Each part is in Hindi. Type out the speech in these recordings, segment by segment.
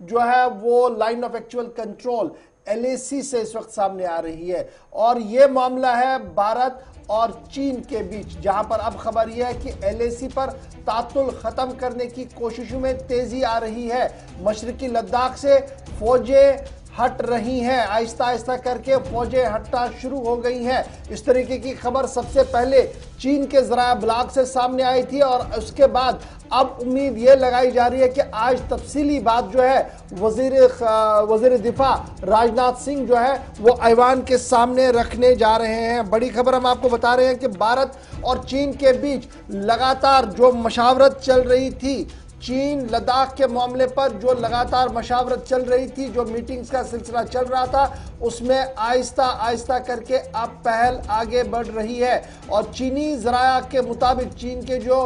जो है वो line of actual control LAC से इस वक्त सामने आ रही है। और ये मामला है भारत और चीन के बीच, जहां पर अब खबर यह है कि LAC पर तातुल खत्म करने की कोशिशों में तेजी आ रही है। मशरकी लद्दाख से फौजें हट रही हैं, आहिस्ता आहिस्ता करके फौजें हटना शुरू हो गई हैं। इस तरीके की खबर सबसे पहले चीन के जराया ब्लॉग से सामने आई थी और उसके बाद अब उम्मीद ये लगाई जा रही है कि आज तफसीली बात जो है वजीर दिफा राजनाथ सिंह जो है वो ऐवान के सामने रखने जा रहे हैं। बड़ी खबर हम आपको बता रहे हैं कि भारत और चीन के बीच लगातार जो मशावरत चल रही थी, चीन लद्दाख के मामले पर जो लगातार मशावरत चल रही थी, जो मीटिंग्स का सिलसिला चल रहा था, उसमें आहिस्ता आहिस्ता करके अब पहल आगे बढ़ रही है। और चीनी जराया के मुताबिक चीन के जो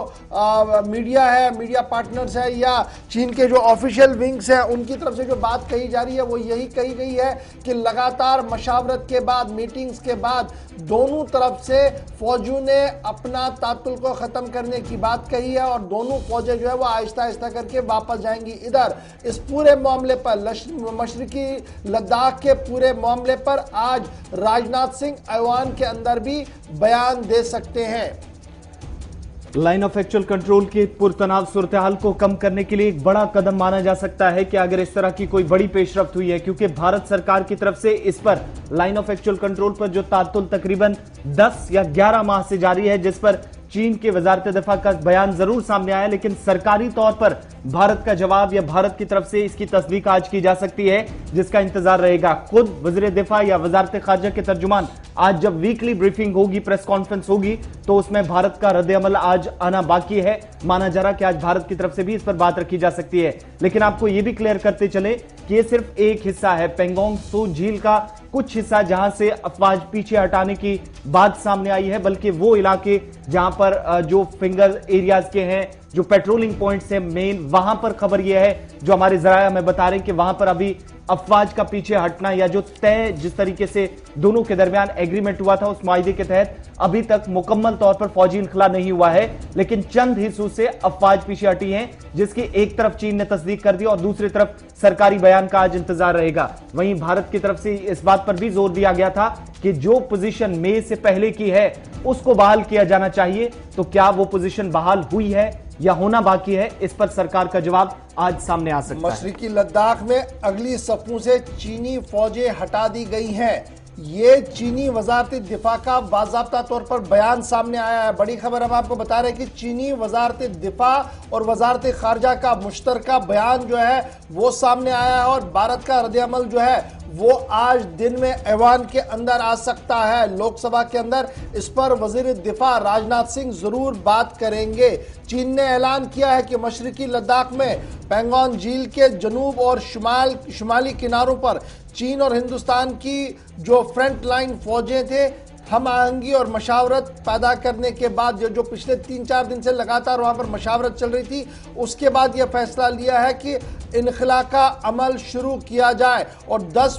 मीडिया है, मीडिया पार्टनर्स है या चीन के जो ऑफिशियल विंग्स हैं, उनकी तरफ से जो बात कही जा रही है वो यही कही गई है कि लगातार मशावरत के बाद, मीटिंग्स के बाद दोनों तरफ से फौजों ने अपना तातुल को ख़त्म करने की बात कही है और दोनों फौजें जो है वो आहिस्ता आहिस्ता करके वापस जाएंगी। इधर इस पूरे मामले पर, मशरकी लद्दाख के पूरे मामले पर आज राजनाथ सिंह ऐवान के अंदर भी बयान दे सकते हैं। लाइन ऑफ एक्चुअल कंट्रोल की पुरतनाव सूरत हाल को कम करने के लिए एक बड़ा कदम माना जा सकता है कि अगर इस तरह की कोई बड़ी पेशरफ्त हुई है, क्योंकि भारत सरकार की तरफ से इस पर लाइन ऑफ एक्चुअल कंट्रोल पर जो तातुल तकरीबन 10 या 11 माह से जारी है, जिस पर चीन के वजारत दिफा का बयान जरूर सामने आया, लेकिन सरकारी तौर पर भारत का जवाब या भारत की तरफ से इसकी तस्दीक आज की जा सकती है, जिसका इंतजार रहेगा। खुद वज़ीर दिफा या वजारत खारजा के तर्जुमान आज जब वीकली ब्रीफिंग होगी, प्रेस कॉन्फ्रेंस होगी, तो उसमें भारत का रद्द-ए-अमल आज आना बाकी है। माना जा रहा कि आज भारत की तरफ से भी इस पर बात रखी जा सकती है। लेकिन आपको यह भी क्लियर करते चले कि यह सिर्फ एक हिस्सा है, पेंगोंग त्सो झील का कुछ हिस्सा जहां से अफवाज पीछे हटाने की बात सामने आई है, बल्कि वो इलाके जहां पर जो फिंगर एरियाज के हैं, जो पेट्रोलिंग पॉइंट्स हैं मेन, वहां पर खबर यह है, जो हमारे जराया में बता रहे हैं कि वहां पर अभी अफवाज का पीछे हटना या जो तय जिस तरीके से दोनों के दरमियान एग्रीमेंट हुआ था, उस मायदे के तहत अभी तक मुकम्मल तौर पर फौजी इनखला नहीं हुआ है, लेकिन चंद हिस्सों से अफवाज पीछे हटी हैं, जिसकी एक तरफ चीन ने तस्दीक कर दी और दूसरी तरफ सरकारी बयान का आज इंतजार रहेगा। वहीं भारत की तरफ से इस बात पर भी जोर दिया गया था कि जो पोजीशन मई से पहले की है उसको बहाल किया जाना चाहिए। तो क्या वो पोजीशन बहाल हुई है या होना बाकी है, इस पर सरकार का जवाब आज सामने आ सकता है। मशरकी लद्दाख में अगली सफों से चीनी फौजें हटा दी गई हैं। ये चीनी वजारत दिफा का बाज़ाब्ता तौर पर बयान सामने आया है। बड़ी खबर हम आपको बता रहे हैं कि चीनी वजारत दिफा और वजारत खारजा का मुश्तरका बयान जो है वो सामने आया है और भारत का रद्द-ए-अमल जो है वो आज दिन में ऐवान के अंदर आ सकता है। लोकसभा के अंदर इस पर वजीर दिफा राजनाथ सिंह जरूर बात करेंगे। चीन ने ऐलान किया है कि मशरकी लद्दाख में पेंगोंग झील के जनूब और शुमाली किनारों पर चीन और हिंदुस्तान की जो फ्रंट लाइन फौजें थे, हम आहंगी और मशावरत पैदा करने के बाद जो पिछले 3-4 दिन से लगातार वहां पर मशावरत चल रही थी, उसके बाद यह फैसला लिया है कि इनखला का अमल शुरू किया जाए और 10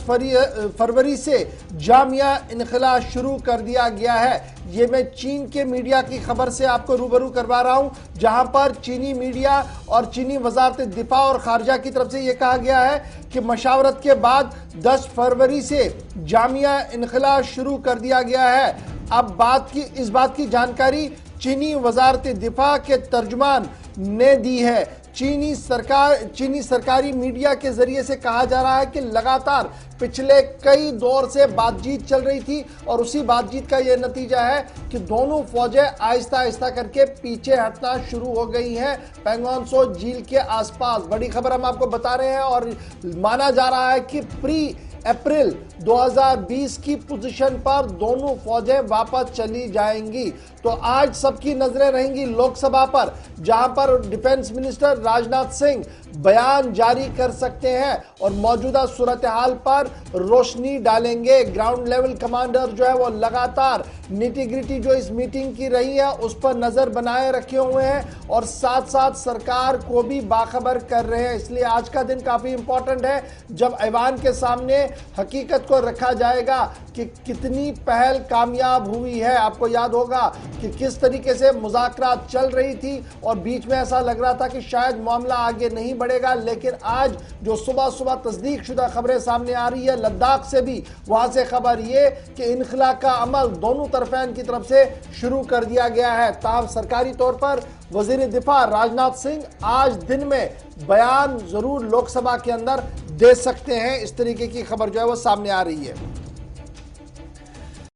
फरवरी से जामिया इनखला शुरू कर दिया गया है। ये मैं चीन के मीडिया की खबर से आपको रूबरू करवा रहा हूं, जहां पर चीनी मीडिया और चीनी वजारत दिफा और खारजा की तरफ से यह कहा गया है कि मशावरत के बाद 10 फरवरी से जामिया इनखला शुरू कर दिया गया है। अब इस बात की जानकारी चीनी वजारत दिफा के तर्जुमान ने दी है। चीनी सरकारी मीडिया के जरिए से कहा जा रहा है कि लगातार पिछले कई दौर से बातचीत चल रही थी और उसी बातचीत का यह नतीजा है कि दोनों फौजें आहिस्ता आहिस्ता करके पीछे हटना शुरू हो गई हैं पेंगोंग त्सो झील के आसपास। बड़ी खबर हम आपको बता रहे हैं और माना जा रहा है कि प्री अप्रैल 2020 की पोजीशन पर दोनों फौजें वापस चली जाएंगी। तो आज सबकी नजरें रहेंगी लोकसभा पर, जहां पर डिफेंस मिनिस्टर राजनाथ सिंह बयान जारी कर सकते हैं और मौजूदा सूरत हाल पर रोशनी डालेंगे। ग्राउंड लेवल कमांडर जो है वो लगातार निटी-ग्रिटी जो इस मीटिंग की रही है उस पर नजर बनाए रखे हुए हैं और साथ साथ सरकार को भी बाखबर कर रहे हैं। इसलिए आज का दिन काफी इंपॉर्टेंट है, जब ऐवान के सामने हकीकत को रखा जाएगा कि कितनी पहल कामयाब हुई है। आपको याद होगा कि किस तरीके से मुज़ाकरात चल रही थी और बीच में ऐसा लग रहा था कि शायद मामला आगे नहीं बढ़ेगा, लेकिन आज जो सुबह सुबह तस्दीक शुदा खबरें सामने आ रही है लद्दाख से भी, वहां से खबर ये कि इनखला का अमल दोनों तरफैन की तरफ से शुरू कर दिया गया है। ताहम सरकारी तौर पर वजीर दिफा राजनाथ सिंह आज दिन में बयान जरूर लोकसभा के अंदर दे सकते हैं। इस तरीके की खबर जो है वो सामने आ रही है।